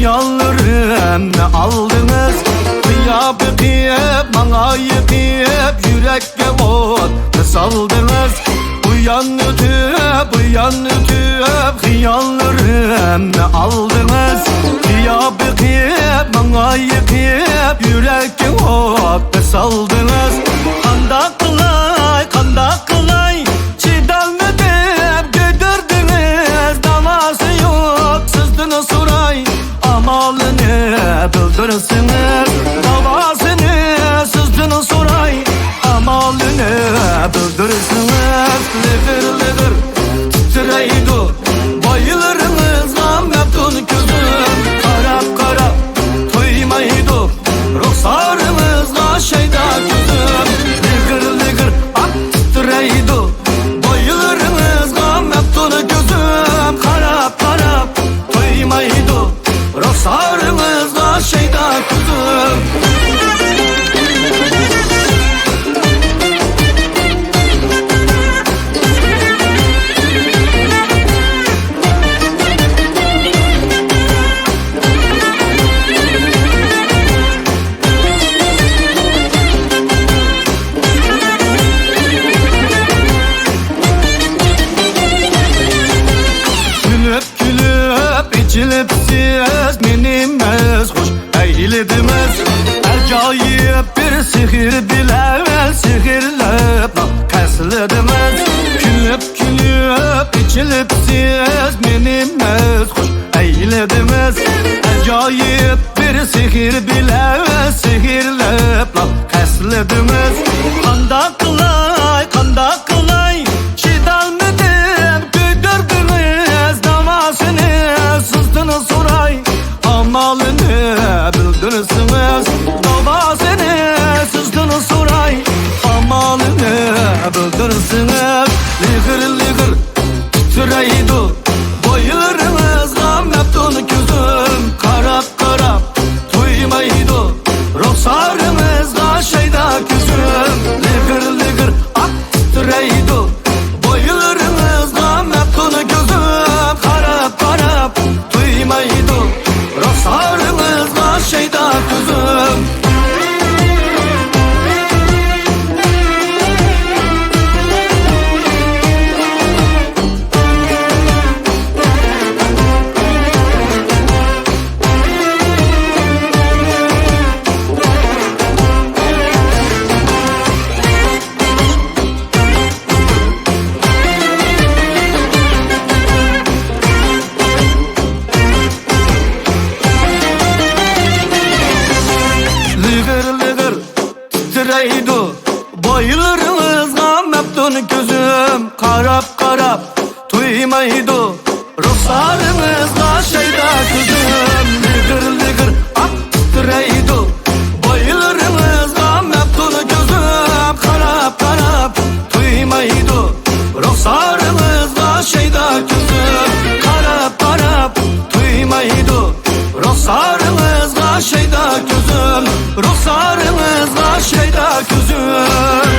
Hıyallarımı aldınız. Kıyıp kıyıp bana yıkayıp yürekte ot saldınız. Uyan ötüp hıyallarımı aldınız. Kıyıp kıyıp bana yıkayıp yürekte ot saldınız. Kandak kılay çiğdemledip götürdünüz. Davası yok sızdınız suray, amalını bildirsiniz. Davasını sızdınız suray, amalını bildirsiniz. Lıgır lıgır titreydu bayılırınızla meftun gözüm. Karap karap duymaydı ruhsarınızla şeyda gözüm. Lıgır lıgır titreydi bayılırınızla meftun gözüm. Karap karap duymaydı ruhsarınızla şeyda gözüm. İçilip siz menimiz hoş eylediniz. Acayip bir sihir bilen sihirlep keslediniz. Külüp içilip siz menimiz hoş eylediniz. Acayip bir sihir bilen sihirlep keslediniz. Kandak kılay şidalmedim götürdünüz. Davasını sızdınız suray, amalını bildirsiniz. Davasını sızdınız suray, amalını bildirsiniz. Lıgır lıgır titreydi bayılırınızla meftun gözüm. Karap karap duymaydı ruhsarınızla şeyda gözüm. Lıgır lıgır titreydi bayılırınızla meftun gözüm. Karap karap duymaydı ruhsarınızla şeyda gözüm. Bayılırınızla meftun gözüm. Karap karap duymaydı ruhsarınızla şeyda gözüm. Lıgır lıgır titreydi bayılırınızla meftun gözüm. Karap karap duymaydı ruhsarınızla şeyda gözüm. Karap karap duymaydı ruhsarınızla şeyda gözüm. Ruhsarınızla şeyda gözüm.